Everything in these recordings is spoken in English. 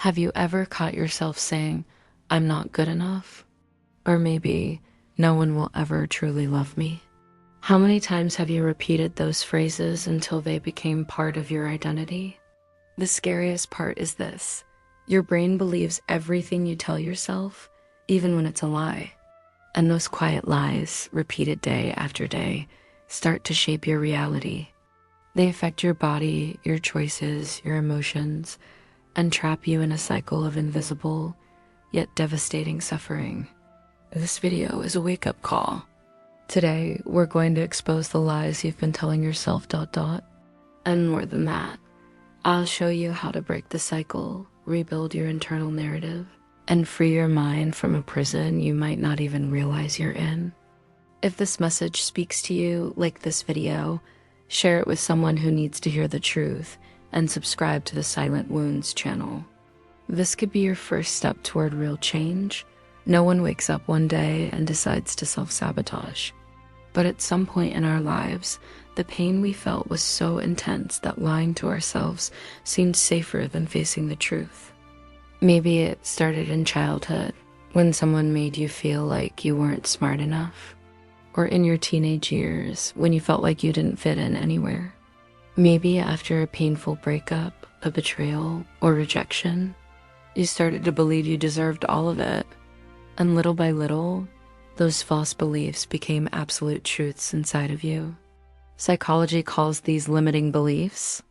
Have you ever caught yourself saying, "I'm not good enough"? Or maybe, "No one will ever truly love me"? How many times have you repeated those phrases until they became part of your identity? The scariest part is this: your brain believes everything you tell yourself, even when it's a lie. And those quiet lies, repeated day after day, start to shape your reality. They affect your body, your choices, your emotions, and trap you in a cycle of invisible, yet devastating suffering. This video is a wake-up call. Today, we're going to expose the lies you've been telling yourself ... And more than that, I'll show you how to break the cycle, rebuild your internal narrative, and free your mind from a prison you might not even realize you're in. If this message speaks to you, like this video, share it with someone who needs to hear the truth, and subscribe to the Silent Wounds channel. This could be your first step toward real change. No one wakes up one day and decides to self-sabotage. But at some point in our lives, the pain we felt was so intense that lying to ourselves seemed safer than facing the truth. Maybe it started in childhood, when someone made you feel like you weren't smart enough. Or in your teenage years, when you felt like you didn't fit in anywhere. Maybe after a painful breakup, a betrayal, or rejection, you started to believe you deserved all of it. And little by little, those false beliefs became absolute truths inside of you. Psychology calls these limiting beliefs.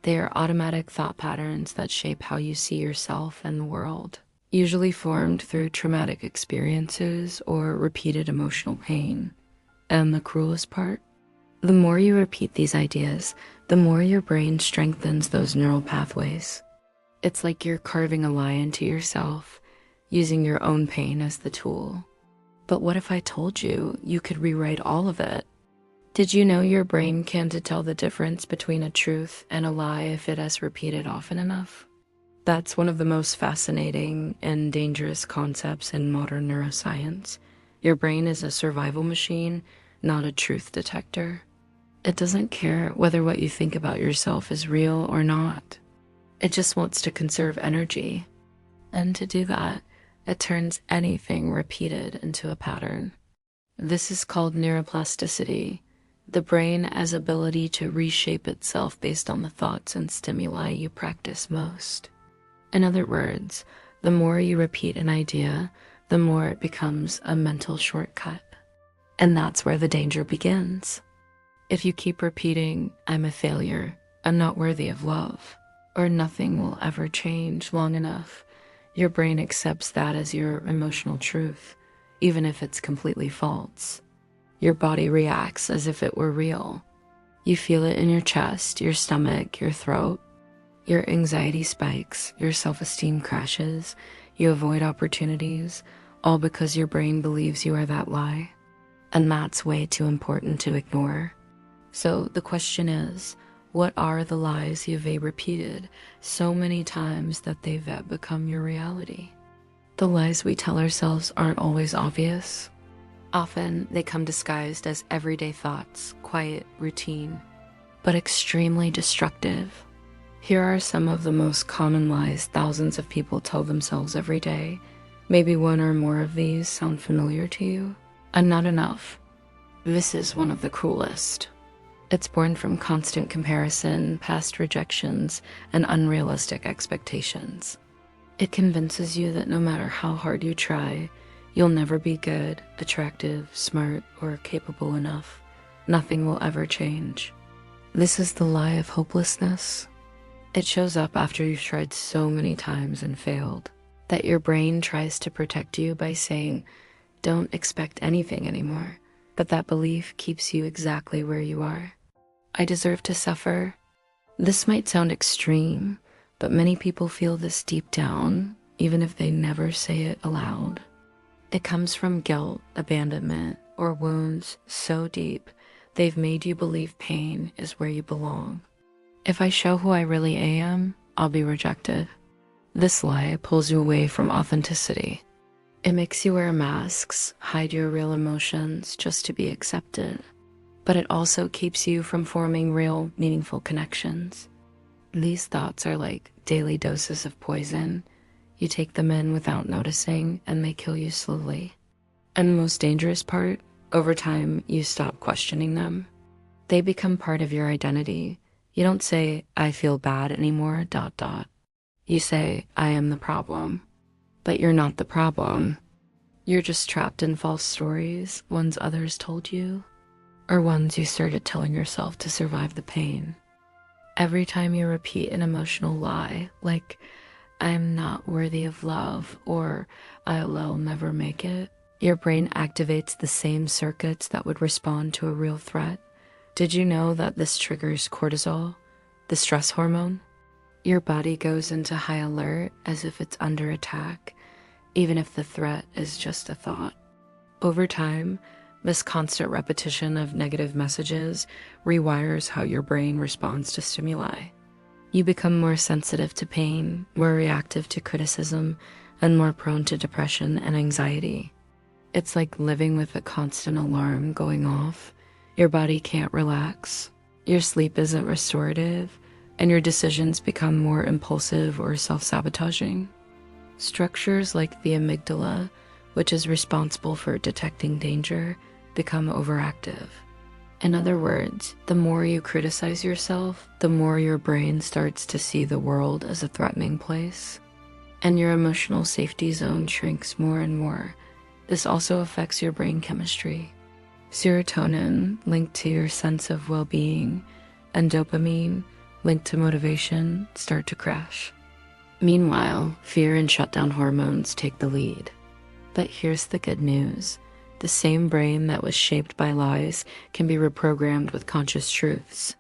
They are automatic thought patterns that shape how you see yourself and the world, usually formed through traumatic experiences or repeated emotional pain. And the cruelest part? The more you repeat these ideas, the more your brain strengthens those neural pathways. It's like you're carving a lie into yourself, using your own pain as the tool. But what if I told you you could rewrite all of it? Did you know your brain can tell the difference between a truth and a lie if it is repeated often enough? That's one of the most fascinating and dangerous concepts in modern neuroscience. Your brain is a survival machine, not a truth detector. It doesn't care whether what you think about yourself is real or not. It just wants to conserve energy. And to do that, it turns anything repeated into a pattern. This is called neuroplasticity, the brain as ability to reshape itself based on the thoughts and stimuli you practice most. In other words, the more you repeat an idea, the more it becomes a mental shortcut. And that's where the danger begins. If you keep repeating, "I'm a failure, I'm not worthy of love," or "nothing will ever change" long enough, your brain accepts that as your emotional truth, even if it's completely false. Your body reacts as if it were real. You feel it in your chest, your stomach, your throat. Your anxiety spikes, your self-esteem crashes, you avoid opportunities, all because your brain believes you are that lie. And that's way too important to ignore. So the question is, what are the lies you've repeated so many times that they've become your reality? The lies we tell ourselves aren't always obvious. Often they come disguised as everyday thoughts, quiet, routine, but extremely destructive. Here are some of the most common lies thousands of people tell themselves every day. Maybe one or more of these sound familiar to you. "I'm not enough." This is one of the cruelest. It's born from constant comparison, past rejections, and unrealistic expectations. It convinces you that no matter how hard you try, you'll never be good, attractive, smart, or capable enough. Nothing will ever change. This is the lie of hopelessness. It shows up after you've tried so many times and failed, that your brain tries to protect you by saying, "Don't expect anything anymore." But that belief keeps you exactly where you are. "I deserve to suffer." This might sound extreme, but many people feel this deep down, even if they never say it aloud. It comes from guilt, abandonment, or wounds so deep they've made you believe pain is where you belong. "If I show who I really am, I'll be rejected." This lie pulls you away from authenticity. It makes you wear masks, hide your real emotions just to be accepted. But it also keeps you from forming real, meaningful connections. These thoughts are like daily doses of poison. You take them in without noticing, and they kill you slowly. And the most dangerous part, over time, you stop questioning them. They become part of your identity. You don't say, I feel bad anymore, ... You say, I am the problem. But you're not the problem. You're just trapped in false stories, ones others told you, or ones you started telling yourself to survive the pain. Every time you repeat an emotional lie, like, I'm not worthy of love, or I'll never make it, your brain activates the same circuits that would respond to a real threat. Did you know that this triggers cortisol, the stress hormone? Your body goes into high alert as if it's under attack, even if the threat is just a thought. Over time, this constant repetition of negative messages rewires how your brain responds to stimuli. You become more sensitive to pain, more reactive to criticism, and more prone to depression and anxiety. It's like living with a constant alarm going off. Your body can't relax, your sleep isn't restorative, and your decisions become more impulsive or self-sabotaging. Structures like the amygdala, which is responsible for detecting danger, become overactive. In other words, the more you criticize yourself, the more your brain starts to see the world as a threatening place, and your emotional safety zone shrinks more and more. This also affects your brain chemistry. Serotonin, linked to your sense of well-being, and dopamine, linked to motivation, start to crash. Meanwhile, fear and shutdown hormones take the lead. But here's the good news. The same brain that was shaped by lies can be reprogrammed with conscious truths.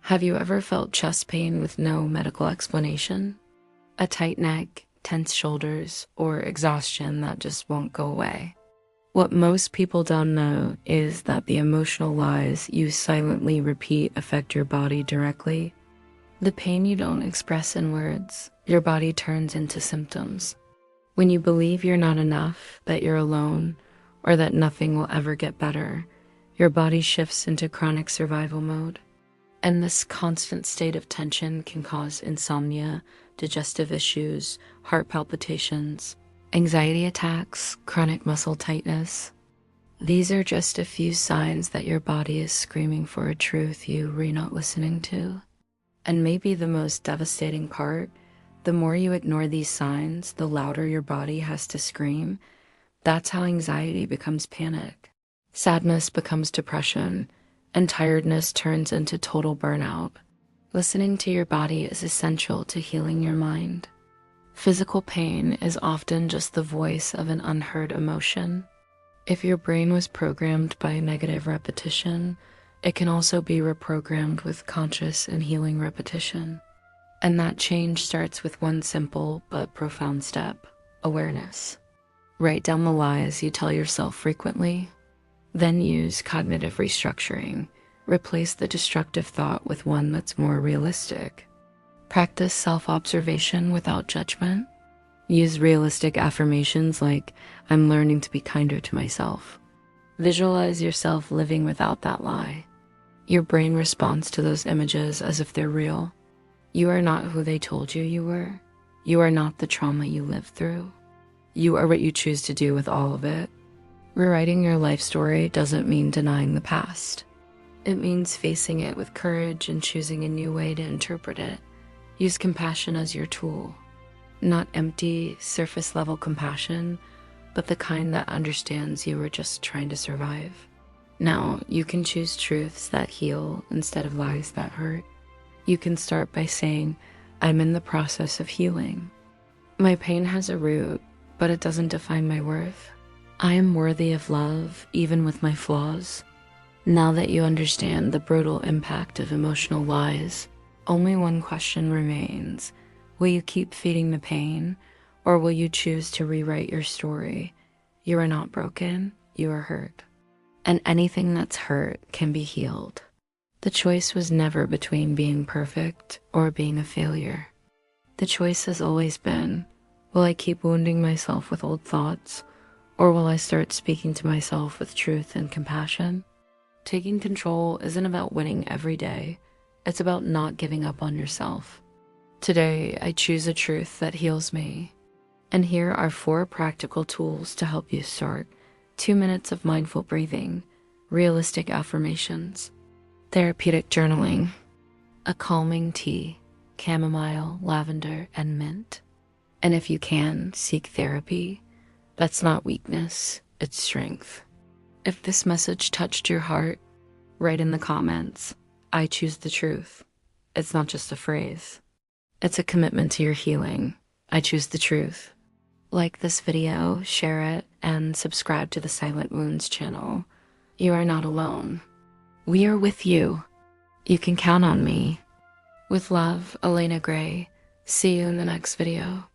Have you ever felt chest pain with no medical explanation? A tight neck, tense shoulders, or exhaustion that just won't go away? What most people don't know is that the emotional lies you silently repeat affect your body directly. The pain you don't express in words, your body turns into symptoms. When you believe you're not enough, that you're alone, or that nothing will ever get better, your body shifts into chronic survival mode. And this constant state of tension can cause insomnia, digestive issues, heart palpitations, anxiety attacks, chronic muscle tightness. These are just a few signs that your body is screaming for a truth you were not listening to. And maybe the most devastating part, the more you ignore these signs, the louder your body has to scream. That's how anxiety becomes panic. Sadness becomes depression, and tiredness turns into total burnout. Listening to your body is essential to healing your mind. Physical pain is often just the voice of an unheard emotion. If your brain was programmed by negative repetition, it can also be reprogrammed with conscious and healing repetition. And that change starts with one simple but profound step: awareness. Write down the lies you tell yourself frequently. Then use cognitive restructuring. Replace the destructive thought with one that's more realistic. Practice self-observation without judgment. Use realistic affirmations like, I'm learning to be kinder to myself. Visualize yourself living without that lie. Your brain responds to those images as if they're real. You are not who they told you you were. You are not the trauma you lived through. You are what you choose to do with all of it. Rewriting your life story doesn't mean denying the past. It means facing it with courage and choosing a new way to interpret it. Use compassion as your tool. Not empty, surface-level compassion, but the kind that understands you were just trying to survive. Now, you can choose truths that heal instead of lies that hurt. You can start by saying, I'm in the process of healing. My pain has a root, but it doesn't define my worth. I am worthy of love, even with my flaws. Now that you understand the brutal impact of emotional lies, only one question remains. Will you keep feeding the pain, or will you choose to rewrite your story? You are not broken, you are hurt. And anything that's hurt can be healed. The choice was never between being perfect or being a failure. The choice has always been, will I keep wounding myself with old thoughts, or will I start speaking to myself with truth and compassion? Taking control isn't about winning every day. It's about not giving up on yourself. Today, I choose a truth that heals me. And here are 4 practical tools to help you start. 2 minutes of mindful breathing, realistic affirmations, therapeutic journaling, a calming tea, chamomile, lavender, and mint. And if you can, seek therapy. That's not weakness, it's strength. If this message touched your heart, write in the comments, I choose the truth. It's not just a phrase. It's a commitment to your healing. I choose the truth. Like this video, share it, and subscribe to the Silent Wounds channel. You are not alone. We are with you. You can count on me. With love, Elena Gray. See you in the next video.